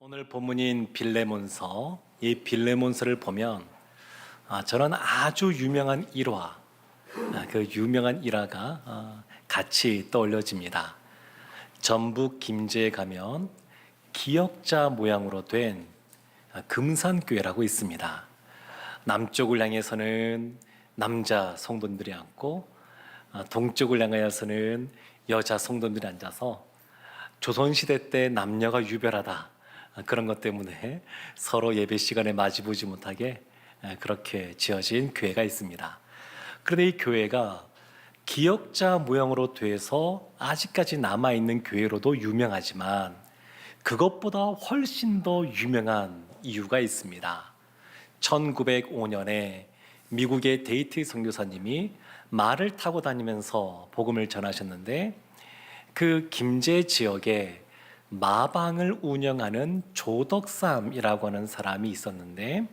오늘 본문인 빌레몬서, 이 빌레몬서를 보면 저는 아주 유명한 일화, 그 유명한 일화가 같이 떠올려집니다. 전북 김제에 가면 기역자 모양으로 된 금산교회라고 있습니다. 남쪽을 향해서는 남자 성도들이 앉고 동쪽을 향하여서는 여자 성도들이 앉아서 조선시대 때 남녀가 유별하다, 그런 것 때문에 서로 예배 시간에 마주보지 못하게 그렇게 지어진 교회가 있습니다. 그런데 이 교회가 기역자 모양으로 돼서 아직까지 남아있는 교회로도 유명하지만 그것보다 훨씬 더 유명한 이유가 있습니다. 1905년에 미국의 데이트 선교사님이 말을 타고 다니면서 복음을 전하셨는데, 그 김제 지역에 마방을 운영하는 조덕삼이라고 하는 사람이 있었는데,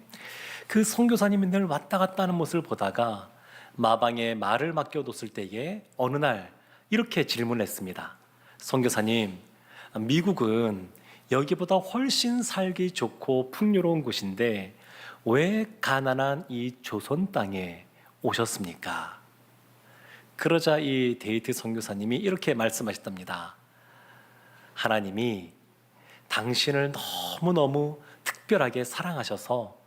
그 선교사님이 늘 왔다 갔다 하는 모습을 보다가 마방에 말을 맡겨뒀을 때에 어느 날 이렇게 질문했습니다. 선교사님, 미국은 여기보다 훨씬 살기 좋고 풍요로운 곳인데 왜 가난한 이 조선 땅에 오셨습니까? 그러자 이 데이트 선교사님이 이렇게 말씀하셨답니다. 하나님이 당신을 너무너무 특별하게 사랑하셔서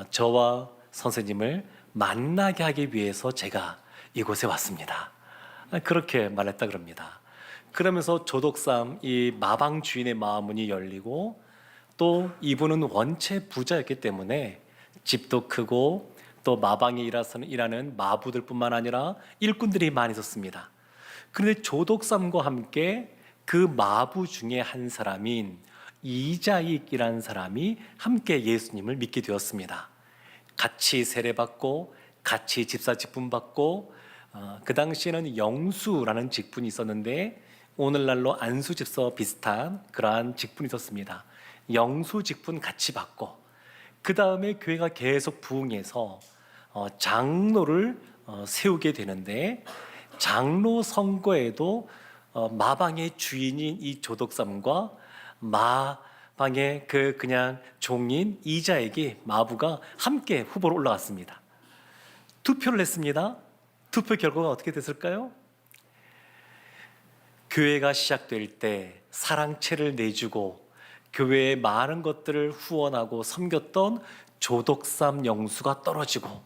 저와 선생님을 만나게 하기 위해서 제가 이곳에 왔습니다. 그렇게 말했다 그럽니다. 그러면서 조덕삼 이 마방 주인의 마음문이 열리고, 또 이분은 원체 부자였기 때문에 집도 크고 또 마방에 일하는 마부들 뿐만 아니라 일꾼들이 많이 있었습니다. 그런데 조덕삼과 함께 그 마부 중에 한 사람인 이자익이라는 사람이 함께 예수님을 믿게 되었습니다. 같이 세례받고 같이 집사 직분 받고, 그 당시에는 영수라는 직분이 있었는데 오늘날로 안수집사 비슷한 그러한 직분이 있었습니다. 영수 직분 같이 받고, 그 다음에 교회가 계속 부흥해서 장로를 세우게 되는데, 장로 선거에도 마방의 주인인 이 조덕삼과 마방의 그냥 종인 이자에게 마부가 함께 후보로 올라갔습니다. 투표를 했습니다. 투표 결과가 어떻게 됐을까요? 교회가 시작될 때 사랑채를 내주고 교회의 많은 것들을 후원하고 섬겼던 조덕삼 영수가 떨어지고,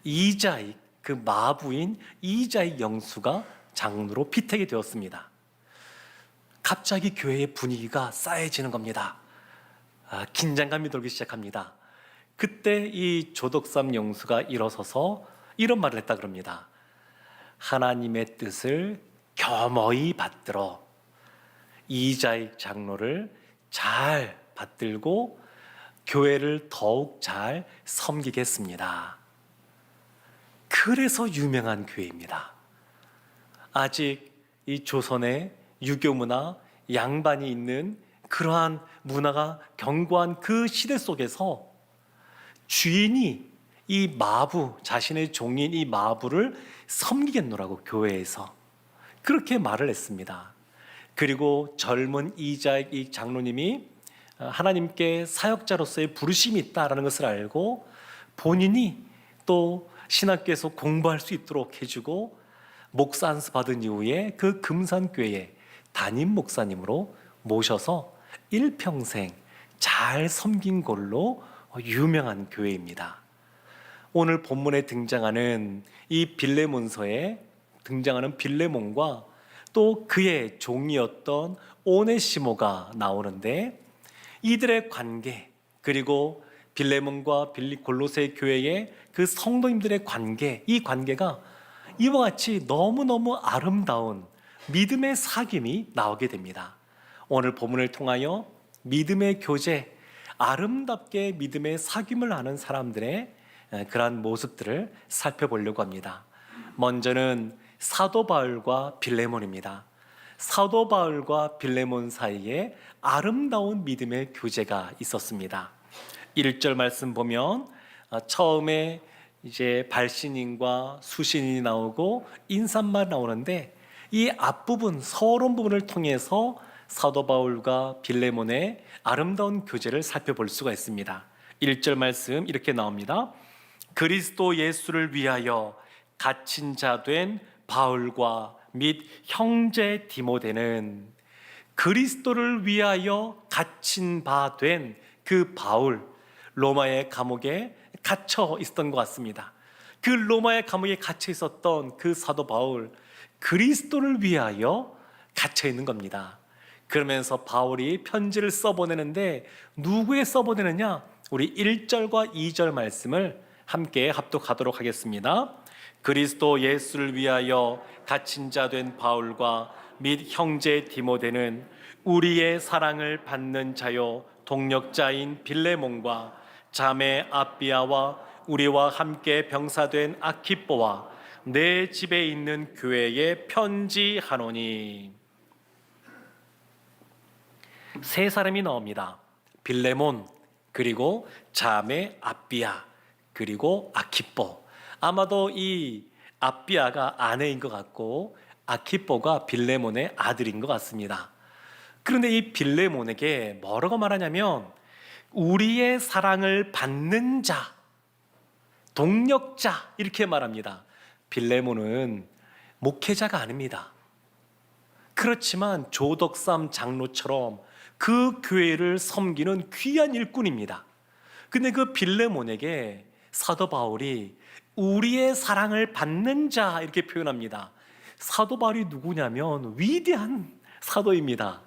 이자익, 그 마부인 이자익 영수가 장로로 피택이 되었습니다. 갑자기 교회의 분위기가 싸해지는 겁니다. 긴장감이 돌기 시작합니다. 그때 이 조덕삼 영수가 일어서서 이런 말을 했다 그럽니다. 하나님의 뜻을 겸허히 받들어 이자익 장로를 잘 받들고 교회를 더욱 잘 섬기겠습니다. 그래서 유명한 교회입니다. 아직 이 조선의 유교 문화, 양반이 있는 그러한 문화가 견고한 그 시대 속에서 주인이 이 마부, 자신의 종인 이 마부를 섬기겠노라고 교회에서 그렇게 말을 했습니다. 그리고 젊은 이자익 장로님이 하나님께 사역자로서의 부르심이 있다라는 것을 알고 본인이 또 신학교에서 공부할 수 있도록 해주고, 목사 안수 받은 이후에 그 금산교회에 담임 목사님으로 모셔서 일평생 잘 섬긴 걸로 유명한 교회입니다. 오늘 본문에 등장하는 이 빌레몬서에 등장하는 빌레몬과 또 그의 종이었던 오네시모가 나오는데, 이들의 관계, 그리고 빌레몬과 골로새 교회의 그 성도님들의 관계, 이 관계가 이와 같이 너무너무 아름다운 믿음의 사귐이 나오게 됩니다. 오늘 본문을 통하여 믿음의 교제, 아름답게 믿음의 사귐을 하는 사람들의 그러한 모습들을 살펴보려고 합니다. 먼저는 사도 바울과 빌레몬입니다. 사도 바울과 빌레몬 사이에 아름다운 믿음의 교제가 있었습니다. 1절 말씀 보면 처음에 이제 발신인과 수신인이 나오고 인사말 나오는데, 이 앞부분 서론 부분을 통해서 사도 바울과 빌레몬의 아름다운 교제를 살펴볼 수가 있습니다. 1절 말씀 이렇게 나옵니다. 그리스도 예수를 위하여 갇힌 자 된 바울과 및 형제 디모데는, 그리스도를 위하여 갇힌 바 된 그 바울, 로마의 감옥에 갇혀 있었던 것 같습니다. 그 로마의 감옥에 갇혀 있었던 그 사도 바울, 그리스도를 위하여 갇혀 있는 겁니다. 그러면서 바울이 편지를 써보내는데 누구에 써보내느냐? 우리 1절과 2절 말씀을 함께 합독하도록 하겠습니다. 그리스도 예수를 위하여 갇힌 자 된 바울과 및 형제 디모데는 우리의 사랑을 받는 자요 동력자인 빌레몬과 자매 아비아와 우리와 함께 병사된 아키뽀와 내 집에 있는 교회에 편지하노니. 세 사람이 나옵니다. 빌레몬, 그리고 자매 아비아, 그리고 아키뽀. 아마도 이 아비아가 아내인 것 같고 아키뽀가 빌레몬의 아들인 것 같습니다. 그런데 이 빌레몬에게 뭐라고 말하냐면 우리의 사랑을 받는 자, 동력자 이렇게 말합니다. 빌레몬은 목회자가 아닙니다. 그렇지만 조덕삼 장로처럼 그 교회를 섬기는 귀한 일꾼입니다. 근데 그 빌레몬에게 사도 바울이 우리의 사랑을 받는 자 이렇게 표현합니다. 사도 바울이 누구냐면 위대한 사도입니다.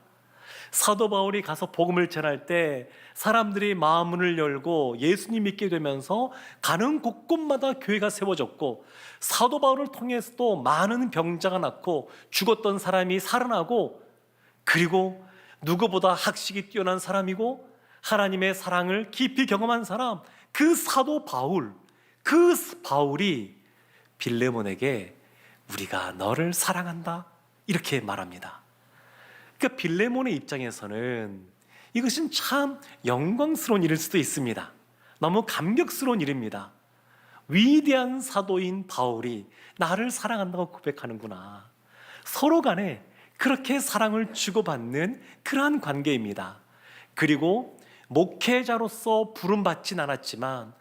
사도 바울이 가서 복음을 전할 때 사람들이 마음문을 열고 예수님 믿게 되면서 가는 곳곳마다 교회가 세워졌고, 사도 바울을 통해서도 많은 병자가 낫고 죽었던 사람이 살아나고, 그리고 누구보다 학식이 뛰어난 사람이고 하나님의 사랑을 깊이 경험한 사람, 그 사도 바울, 그 바울이 빌레몬에게 우리가 너를 사랑한다 이렇게 말합니다. 그러니까 빌레몬의 입장에서는 이것은 참 영광스러운 일일 수도 있습니다. 너무 감격스러운 일입니다. 위대한 사도인 바울이 나를 사랑한다고 고백하는구나. 서로 간에 그렇게 사랑을 주고받는 그러한 관계입니다. 그리고 목회자로서 부름받진 않았지만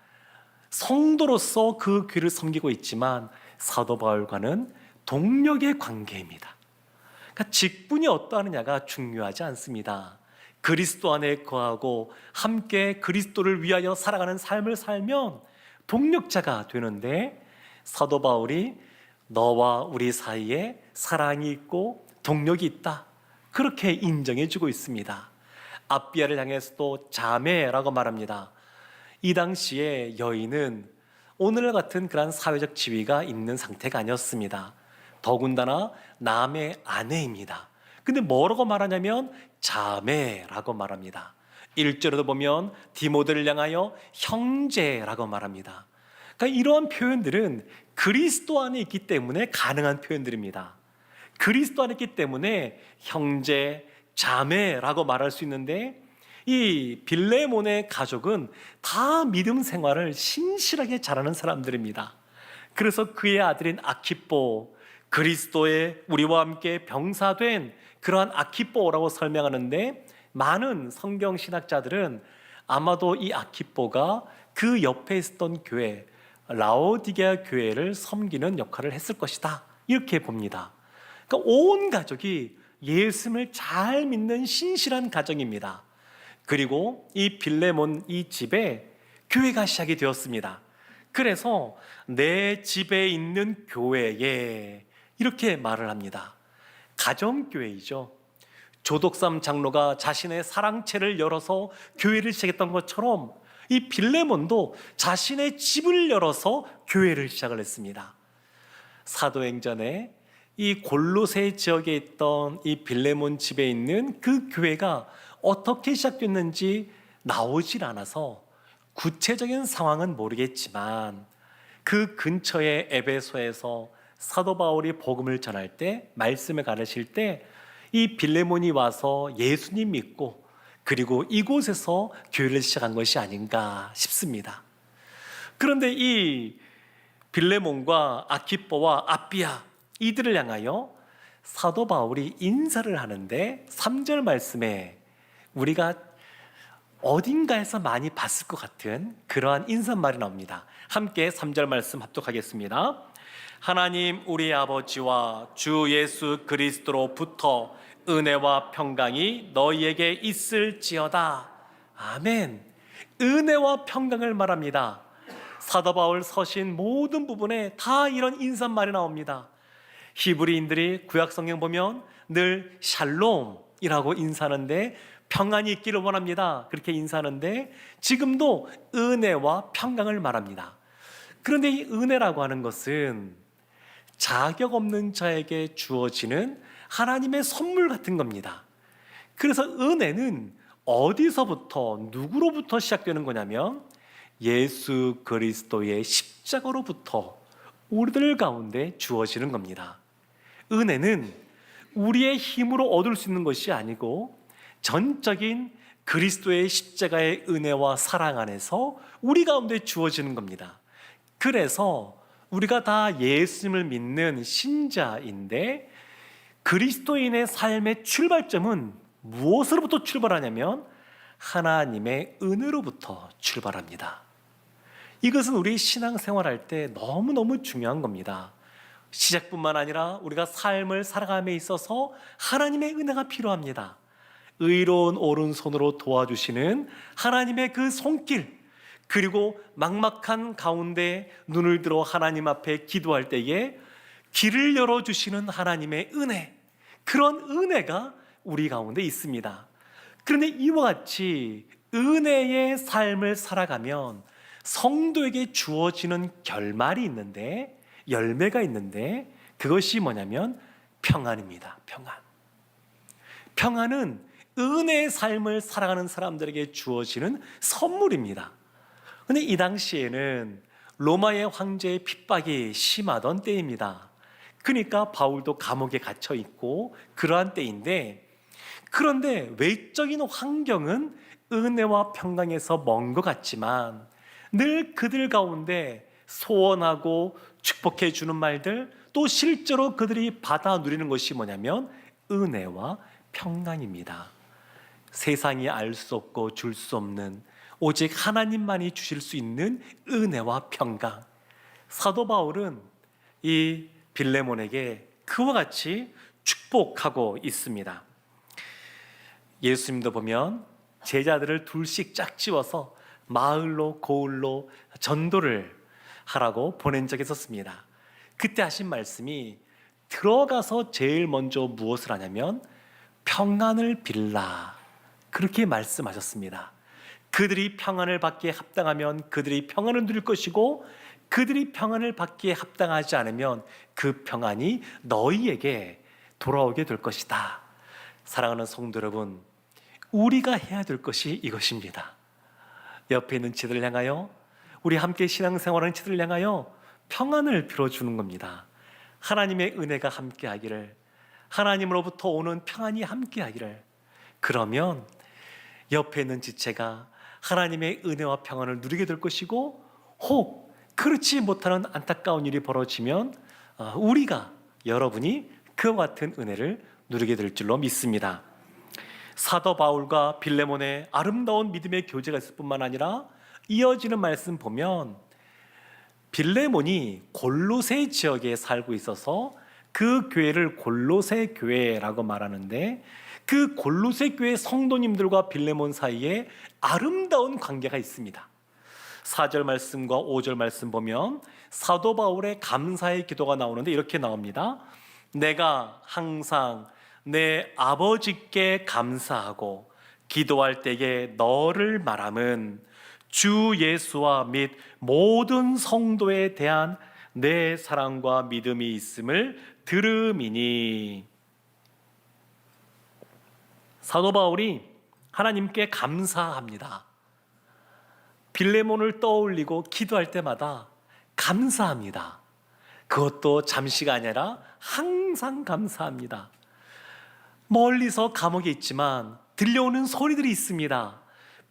성도로서 그 교회를 섬기고 있지만 사도 바울과는 동력의 관계입니다. 그러니까 직분이 어떠하느냐가 중요하지 않습니다. 그리스도 안에 거하고 함께 그리스도를 위하여 살아가는 삶을 살면 동력자가 되는데, 사도 바울이 너와 우리 사이에 사랑이 있고 동력이 있다 그렇게 인정해 주고 있습니다. 아비아를 향해서도 자매라고 말합니다. 이 당시에 여인은 오늘 같은 그런 사회적 지위가 있는 상태가 아니었습니다. 더군다나 남의 아내입니다. 근데 뭐라고 말하냐면 자매라고 말합니다. 1절에도 보면 디모데를 향하여 형제라고 말합니다. 그러니까 이러한 표현들은 그리스도 안에 있기 때문에 가능한 표현들입니다. 그리스도 안에 있기 때문에 형제, 자매라고 말할 수 있는데, 이 빌레몬의 가족은 다 믿음 생활을 신실하게 잘하는 사람들입니다. 그래서 그의 아들인 아키뽀, 그리스도의 우리와 함께 병사된 그러한 아키뽀라고 설명하는데, 많은 성경 신학자들은 아마도 이 아키뽀가 그 옆에 있었던 교회 라오디게아 교회를 섬기는 역할을 했을 것이다 이렇게 봅니다. 그러니까 온 가족이 예수님을 잘 믿는 신실한 가정입니다. 그리고 이 빌레몬 이 집에 교회가 시작이 되었습니다. 그래서 내 집에 있는 교회에 이렇게 말을 합니다. 가정교회이죠. 조덕삼 장로가 자신의 사랑채를 열어서 교회를 시작했던 것처럼 이 빌레몬도 자신의 집을 열어서 교회를 시작을 했습니다. 사도행전에 이 골로새 지역에 있던 이 빌레몬 집에 있는 그 교회가 어떻게 시작됐는지 나오질 않아서 구체적인 상황은 모르겠지만, 그 근처의 에베소에서 사도 바울이 복음을 전할 때, 말씀을 가르칠 때 이 빌레몬이 와서 예수님 믿고 그리고 이곳에서 교회를 시작한 것이 아닌가 싶습니다. 그런데 이 빌레몬과 아키뽀와 아비아 이들을 향하여 사도 바울이 인사를 하는데 3절 말씀에 우리가 어딘가에서 많이 봤을 것 같은 그러한 인사말이 나옵니다. 함께 3절 말씀 합독하겠습니다. 하나님 우리 아버지와 주 예수 그리스도로부터 은혜와 평강이 너희에게 있을지어다. 아멘. 은혜와 평강을 말합니다. 사도 바울 서신 모든 부분에 다 이런 인사말이 나옵니다. 히브리인들이 구약 성경 보면 늘 샬롬이라고 인사하는데 평안이 있기를 원합니다. 그렇게 인사하는데 지금도 은혜와 평강을 말합니다. 그런데 이 은혜라고 하는 것은 자격 없는 자에게 주어지는 하나님의 선물 같은 겁니다. 그래서 은혜는 어디서부터 누구로부터 시작되는 거냐면 예수 그리스도의 십자가로부터 우리들 가운데 주어지는 겁니다. 은혜는 우리의 힘으로 얻을 수 있는 것이 아니고 전적인 그리스도의 십자가의 은혜와 사랑 안에서 우리 가운데 주어지는 겁니다. 그래서 우리가 다 예수님을 믿는 신자인데 그리스도인의 삶의 출발점은 무엇으로부터 출발하냐면 하나님의 은혜로부터 출발합니다. 이것은 우리 신앙생활할 때 너무너무 중요한 겁니다. 시작뿐만 아니라 우리가 삶을 살아감에 있어서 하나님의 은혜가 필요합니다. 의로운 오른손으로 도와주시는 하나님의 그 손길, 그리고 막막한 가운데 눈을 들어 하나님 앞에 기도할 때에 길을 열어주시는 하나님의 은혜, 그런 은혜가 우리 가운데 있습니다. 그런데 이와 같이 은혜의 삶을 살아가면 성도에게 주어지는 결말이 있는데, 열매가 있는데 그것이 뭐냐면 평안입니다. 평안은 은혜의 삶을 살아가는 사람들에게 주어지는 선물입니다. 그런데 이 당시에는 로마의 황제의 핍박이 심하던 때입니다. 그러니까 바울도 감옥에 갇혀 있고 그러한 때인데, 그런데 외적인 환경은 은혜와 평강에서 먼 것 같지만 늘 그들 가운데 소원하고 축복해 주는 말들, 또 실제로 그들이 받아 누리는 것이 뭐냐면 은혜와 평강입니다. 세상이 알 수 없고 줄 수 없는 오직 하나님만이 주실 수 있는 은혜와 평강. 사도 바울은 이 빌레몬에게 그와 같이 축복하고 있습니다. 예수님도 보면 제자들을 둘씩 짝지어서 마을로 고을로 전도를 하라고 보낸 적이 있었습니다. 그때 하신 말씀이 들어가서 제일 먼저 무엇을 하냐면 평안을 빌라, 그렇게 말씀하셨습니다. 그들이 평안을 받기에 합당하면 그들이 평안을 누릴 것이고 그들이 평안을 받기에 합당하지 않으면 그 평안이 너희에게 돌아오게 될 것이다. 사랑하는 성도 여러분, 우리가 해야 될 것이 이것입니다. 옆에 있는 지들을 향하여, 우리 함께 신앙생활하는 지들을 향하여 평안을 빌어주는 겁니다. 하나님의 은혜가 함께하기를, 하나님으로부터 오는 평안이 함께하기를. 그러면 옆에 있는 지체가 하나님의 은혜와 평안을 누리게 될 것이고, 혹 그렇지 못하는 안타까운 일이 벌어지면 우리가, 여러분이 그와 같은 은혜를 누리게 될 줄로 믿습니다. 사도 바울과 빌레몬의 아름다운 믿음의 교제가 있을 뿐만 아니라 이어지는 말씀 보면 빌레몬이 골로새 지역에 살고 있어서 그 교회를 골로새 교회라고 말하는데, 그 골로새 교회 성도님들과 빌레몬 사이에 아름다운 관계가 있습니다. 4절 말씀과 5절 말씀 보면 사도 바울의 감사의 기도가 나오는데 이렇게 나옵니다. 내가 항상 내 아버지께 감사하고 기도할 때에 너를 말함은 주 예수와 및 모든 성도에 대한 내 사랑과 믿음이 있음을 들음이니. 사도 바울이 하나님께 감사합니다. 빌레몬을 떠올리고 기도할 때마다 감사합니다. 그것도 잠시가 아니라 항상 감사합니다. 멀리서 감옥에 있지만 들려오는 소리들이 있습니다.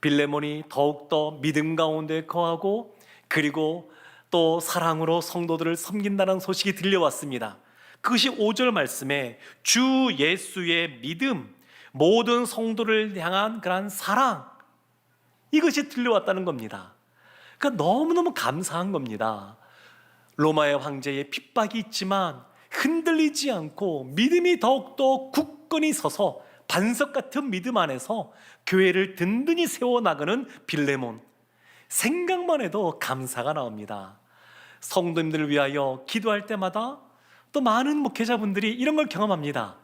빌레몬이 더욱더 믿음 가운데 거하고, 그리고 또 사랑으로 성도들을 섬긴다는 소식이 들려왔습니다. 그것이 5절 말씀에 주 예수의 믿음, 모든 성도를 향한 그러한 사랑, 이것이 들려왔다는 겁니다. 그러니까 너무너무 감사한 겁니다. 로마의 황제의 핍박이 있지만 흔들리지 않고 믿음이 더욱더 굳건히 서서 반석 같은 믿음 안에서 교회를 든든히 세워나가는 빌레몬, 생각만 해도 감사가 나옵니다. 성도님들을 위하여 기도할 때마다 또 많은 목회자분들이 이런 걸 경험합니다.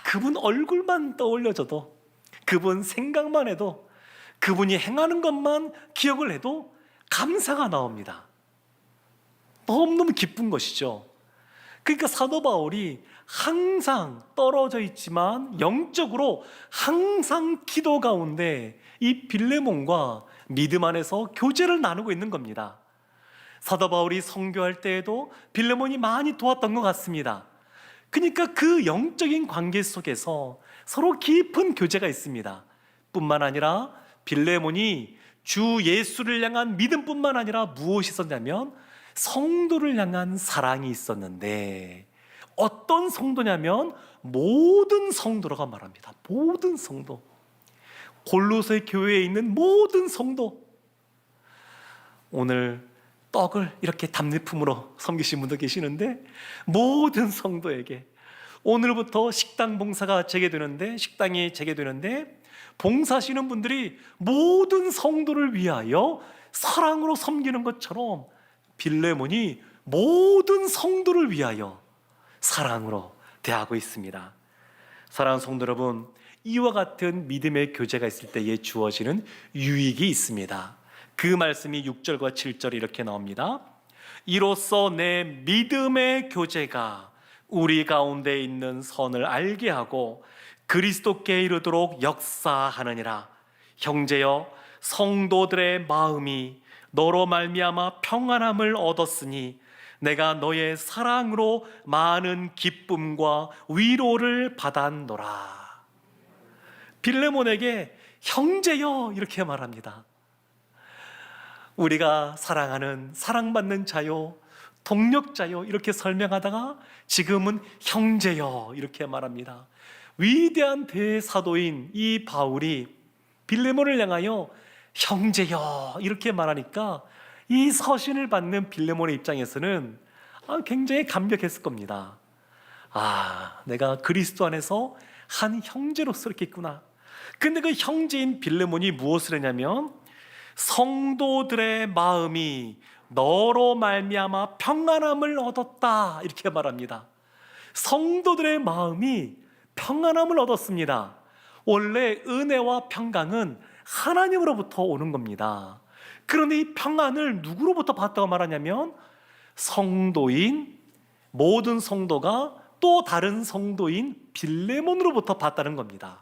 그분 얼굴만 떠올려져도, 그분 생각만 해도, 그분이 행하는 것만 기억을 해도 감사가 나옵니다. 너무너무 기쁜 것이죠. 그러니까 사도 바울이 항상 떨어져 있지만 영적으로 항상 기도 가운데 이 빌레몬과 믿음 안에서 교제를 나누고 있는 겁니다. 사도 바울이 선교할 때에도 빌레몬이 많이 도왔던 것 같습니다. 그러니까 그 영적인 관계 속에서 서로 깊은 교제가 있습니다. 뿐만 아니라 빌레몬이 주 예수를 향한 믿음뿐만 아니라 무엇이 있었냐면 성도를 향한 사랑이 있었는데, 어떤 성도냐면 모든 성도라고 말합니다. 모든 성도, 골로새 교회에 있는 모든 성도. 오늘 떡을 이렇게 답례품으로 섬기신 분도 계시는데, 모든 성도에게 오늘부터 식당 봉사가 재개되는데, 식당이 재개되는데 봉사하시는 분들이 모든 성도를 위하여 사랑으로 섬기는 것처럼 빌레몬이 모든 성도를 위하여 사랑으로 대하고 있습니다. 사랑하는 성도 여러분, 이와 같은 믿음의 교제가 있을 때에 주어지는 유익이 있습니다. 그 말씀이 6절과 7절에 이렇게 나옵니다. 이로써 내 믿음의 교제가 우리 가운데 있는 선을 알게 하고 그리스도께 이르도록 역사하느니라. 형제여, 성도들의 마음이 너로 말미암아 평안함을 얻었으니 내가 너의 사랑으로 많은 기쁨과 위로를 받았노라. 빌레몬에게 형제여 이렇게 말합니다. 우리가 사랑하는, 사랑받는 자요, 동력자요 이렇게 설명하다가 지금은 형제여 이렇게 말합니다. 위대한 대사도인 이 바울이 빌레몬을 향하여 형제여 이렇게 말하니까 이 서신을 받는 빌레몬의 입장에서는 굉장히 감격했을 겁니다. 내가 그리스도 안에서 한 형제로서 이렇게 있구나. 근데 그 형제인 빌레몬이 무엇을 했냐면 성도들의 마음이 너로 말미암아 평안함을 얻었다 이렇게 말합니다. 성도들의 마음이 평안함을 얻었습니다. 원래 은혜와 평강은 하나님으로부터 오는 겁니다. 그런데 이 평안을 누구로부터 받다고 말하냐면 성도인, 모든 성도가 또 다른 성도인 빌레몬으로부터 받다는 겁니다.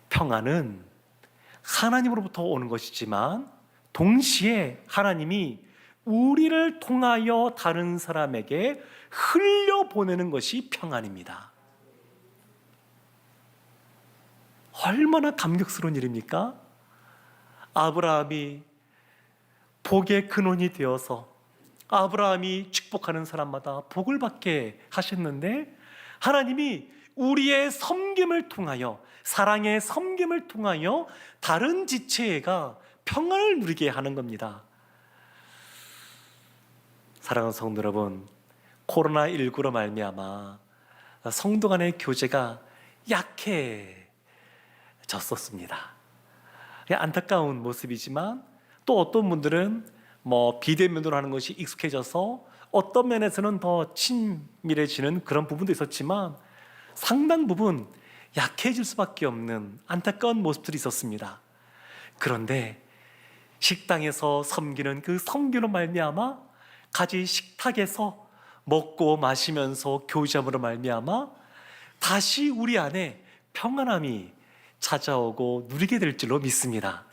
평안은 하나님으로부터 오는 것이지만 동시에 하나님이 우리를 통하여 다른 사람에게 흘려보내는 것이 평안입니다. 얼마나 감격스러운 일입니까? 아브라함이 복의 근원이 되어서 아브라함이 축복하는 사람마다 복을 받게 하셨는데, 하나님이 우리의 섬김을 통하여, 사랑의 섬김을 통하여 다른 지체가 평안을 누리게 하는 겁니다. 사랑하는 성도 여러분, 코로나19로 말미암아 성도 간의 교제가 약해졌었습니다. 안타까운 모습이지만 또 어떤 분들은 비대면으로 하는 것이 익숙해져서 어떤 면에서는 더 친밀해지는 그런 부분도 있었지만 상당 부분 약해질 수밖에 없는 안타까운 모습들이 있었습니다. 그런데 식당에서 섬기는 그 섬기로 말미암아, 가지 식탁에서 먹고 마시면서 교제함으로 말미암아 다시 우리 안에 평안함이 찾아오고 누리게 될 줄로 믿습니다.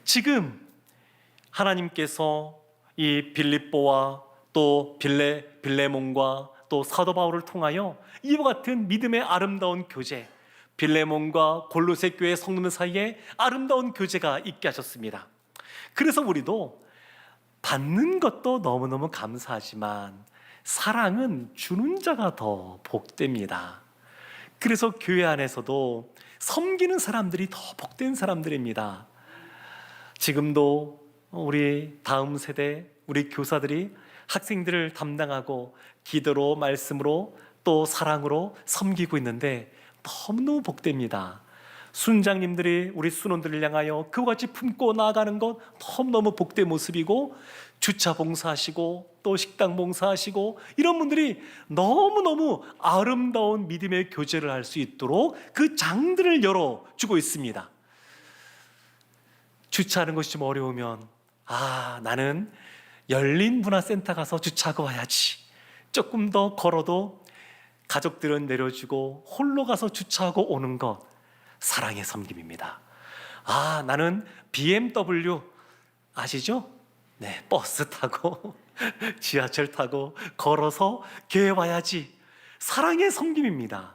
지금 하나님께서 이 빌립보와 또 빌레몬과 또 사도 바울을 통하여 이와 같은 믿음의 아름다운 교제, 빌레몬과 골로새 교회 성도들 사이에 아름다운 교제가 있게 하셨습니다. 그래서 우리도 받는 것도 너무너무 감사하지만 사랑은 주는 자가 더 복됩니다. 그래서 교회 안에서도 섬기는 사람들이 더 복된 사람들입니다. 지금도 우리 다음 세대, 우리 교사들이 학생들을 담당하고 기도로, 말씀으로, 또 사랑으로 섬기고 있는데 너무너무 복됩니다. 순장님들이 우리 순원들을 향하여 그와 같이 품고 나아가는 것 너무너무 복된 모습이고, 주차 봉사하시고 또 식당 봉사하시고 이런 분들이 너무너무 아름다운 믿음의 교제를 할 수 있도록 그 장들을 열어주고 있습니다. 주차하는 것이 좀 어려우면 나는 열린문화센터 가서 주차하고 와야지. 조금 더 걸어도 가족들은 내려주고 홀로 가서 주차하고 오는 것, 사랑의 섬김입니다. 나는 BMW 아시죠? 네, 버스 타고 지하철 타고 걸어서 교회 와야지. 사랑의 섬김입니다.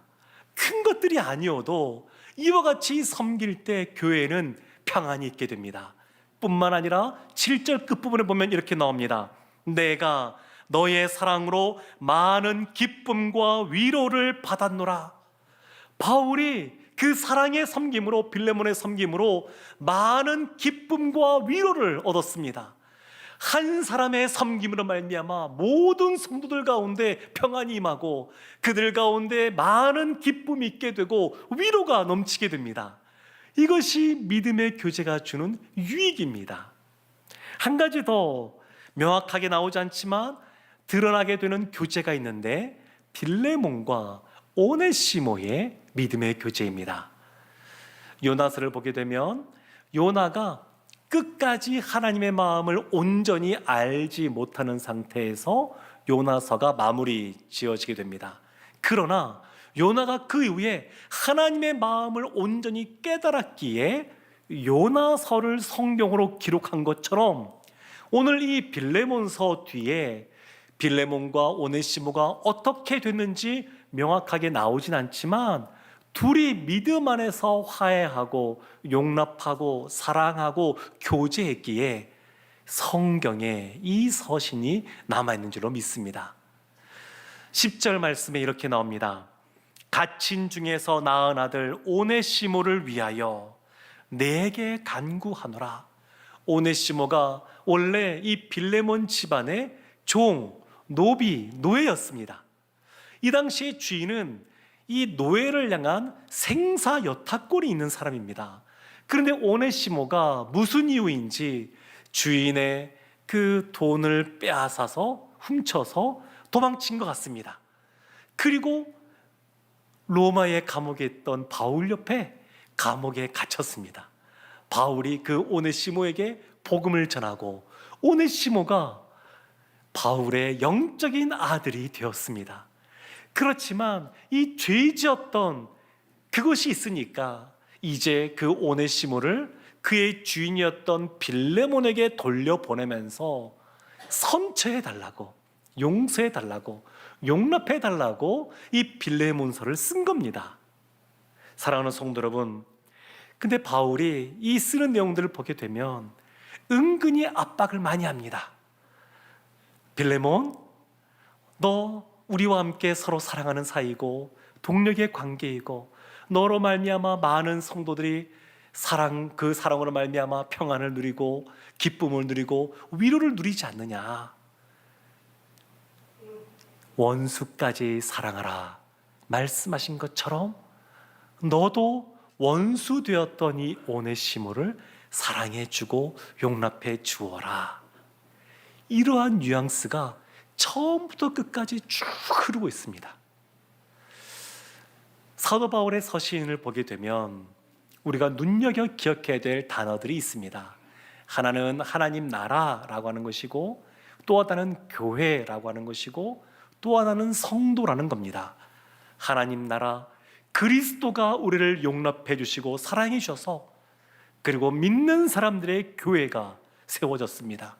큰 것들이 아니어도 이와 같이 섬길 때 교회는 평안이 있게 됩니다. 뿐만 아니라 7절 끝부분에 보면 이렇게 나옵니다. 내가 너의 사랑으로 많은 기쁨과 위로를 받았노라. 바울이 그 사랑의 섬김으로, 빌레몬의 섬김으로 많은 기쁨과 위로를 얻었습니다. 한 사람의 섬김으로 말미암아 모든 성도들 가운데 평안이 임하고 그들 가운데 많은 기쁨이 있게 되고 위로가 넘치게 됩니다. 이것이 믿음의 교제가 주는 유익입니다. 한 가지 더 명확하게 나오지 않지만 드러나게 되는 교제가 있는데, 빌레몬과 오네시모의 믿음의 교제입니다. 요나서를 보게 되면 요나가 끝까지 하나님의 마음을 온전히 알지 못하는 상태에서 요나서가 마무리 지어지게 됩니다. 그러나 요나가 그 이후에 하나님의 마음을 온전히 깨달았기에 요나서를 성경으로 기록한 것처럼 오늘 이 빌레몬서 뒤에 빌레몬과 오네시모가 어떻게 됐는지 명확하게 나오진 않지만 둘이 믿음 안에서 화해하고 용납하고 사랑하고 교제했기에 성경에 이 서신이 남아있는 줄로 믿습니다. 10절 말씀에 이렇게 나옵니다. 갇힌 중에서 낳은 아들 오네시모를 위하여 내게 간구하노라. 오네시모가 원래 이 빌레몬 집안의 종, 노비, 노예였습니다. 이 당시의 주인은 이 노예를 향한 생사 여타권이 있는 사람입니다. 그런데 오네시모가 무슨 이유인지 주인의 그 돈을 빼앗아서 훔쳐서 도망친 것 같습니다. 그리고 로마의 감옥에 있던 바울 옆에 감옥에 갇혔습니다. 바울이 그 오네시모에게 복음을 전하고 오네시모가 바울의 영적인 아들이 되었습니다. 그렇지만 이 죄 지었던 그것이 있으니까 이제 그 오네시모를 그의 주인이었던 빌레몬에게 돌려보내면서 선처해달라고, 용서해달라고, 용납해달라고 이 빌레몬서를 쓴 겁니다. 사랑하는 성도 여러분, 근데 바울이 이 쓰는 내용들을 보게 되면 은근히 압박을 많이 합니다. 빌레몬, 너 우리와 함께 서로 사랑하는 사이고 동력의 관계이고 너로 말미암아 많은 성도들이 그 사랑으로 말미암아 평안을 누리고 기쁨을 누리고 위로를 누리지 않느냐. 원수까지 사랑하라 말씀하신 것처럼 너도 원수 되었던 이 오네시모를 사랑해주고 용납해 주어라. 이러한 뉘앙스가 처음부터 끝까지 쭉 흐르고 있습니다. 사도 바울의 서신을 보게 되면 우리가 눈여겨 기억해야 될 단어들이 있습니다. 하나는 하나님 나라라고 하는 것이고, 또 하나는 교회라고 하는 것이고, 또 하나는 성도라는 겁니다. 하나님 나라, 그리스도가 우리를 용납해 주시고 사랑해 주셔서, 그리고 믿는 사람들의 교회가 세워졌습니다.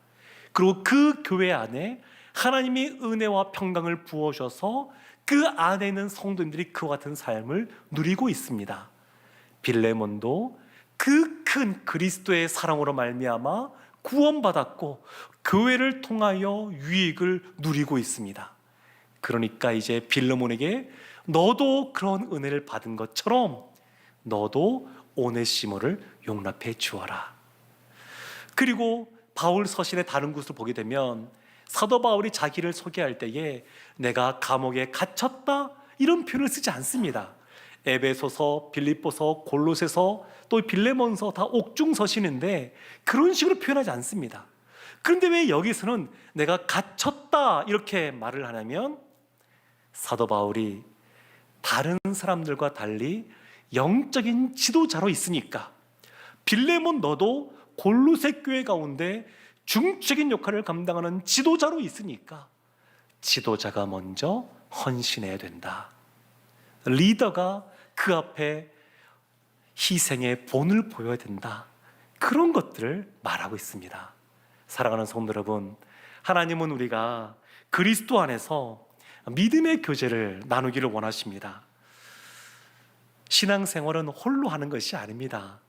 그리고 그 교회 안에 하나님이 은혜와 평강을 부어셔서 그 안에 있는 성도님들이 그와 같은 삶을 누리고 있습니다. 빌레몬도 그 큰 그리스도의 사랑으로 말미암아 구원받았고 교회를 통하여 유익을 누리고 있습니다. 그러니까 이제 빌레몬에게 너도 그런 은혜를 받은 것처럼 너도 오네시모를 용납해 주어라. 그리고 바울 서신의 다른 곳을 보게 되면 사도 바울이 자기를 소개할 때에 내가 감옥에 갇혔다 이런 표현을 쓰지 않습니다. 에베소서, 빌립보서, 골로새서, 또 빌레몬서 다 옥중 서신인데 그런 식으로 표현하지 않습니다. 그런데 왜 여기서는 내가 갇혔다 이렇게 말을 하냐면 사도 바울이 다른 사람들과 달리 영적인 지도자로 있으니까, 빌레몬 너도 골로새 교회 가운데 중적인 역할을 감당하는 지도자로 있으니까 지도자가 먼저 헌신해야 된다. 리더가 그 앞에 희생의 본을 보여야 된다. 그런 것들을 말하고 있습니다. 사랑하는 성도 여러분, 하나님은 우리가 그리스도 안에서 믿음의 교제를 나누기를 원하십니다. 신앙생활은 홀로 하는 것이 아닙니다.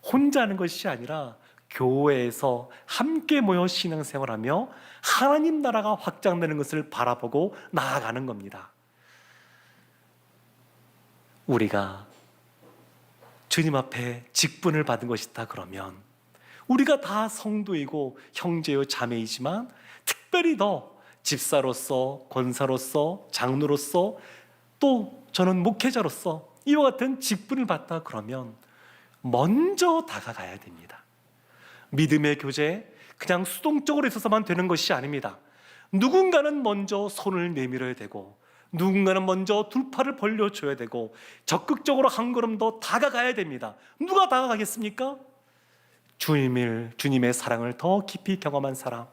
혼자 하는 것이 아니라 교회에서 함께 모여 신앙생활하며 하나님 나라가 확장되는 것을 바라보고 나아가는 겁니다. 우리가 주님 앞에 직분을 받은 것이다 그러면 우리가 다 성도이고 형제요 자매이지만 특별히 더 집사로서, 권사로서, 장로로서, 또 저는 목회자로서 이와 같은 직분을 받다 그러면 먼저 다가가야 됩니다. 믿음의 교제 그냥 수동적으로 있어서만 되는 것이 아닙니다. 누군가는 먼저 손을 내밀어야 되고 누군가는 먼저 두 팔을 벌려줘야 되고 적극적으로 한 걸음 더 다가가야 됩니다. 누가 다가가겠습니까? 주님의 사랑을 더 깊이 경험한 사람,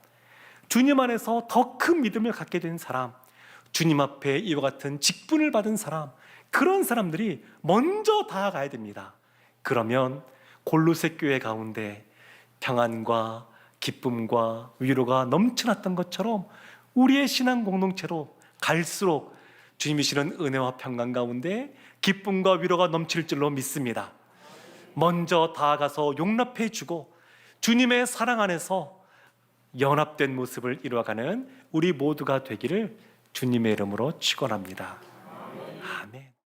주님 안에서 더 큰 믿음을 갖게 된 사람, 주님 앞에 이와 같은 직분을 받은 사람, 그런 사람들이 먼저 다가가야 됩니다. 그러면 골로새 교회 가운데 평안과 기쁨과 위로가 넘쳐났던 것처럼 우리의 신앙 공동체로 갈수록 주님이 주시는 은혜와 평강 가운데 기쁨과 위로가 넘칠 줄로 믿습니다. 먼저 다가가서 용납해 주고 주님의 사랑 안에서 연합된 모습을 이루어가는 우리 모두가 되기를 주님의 이름으로 축원합니다. 아멘.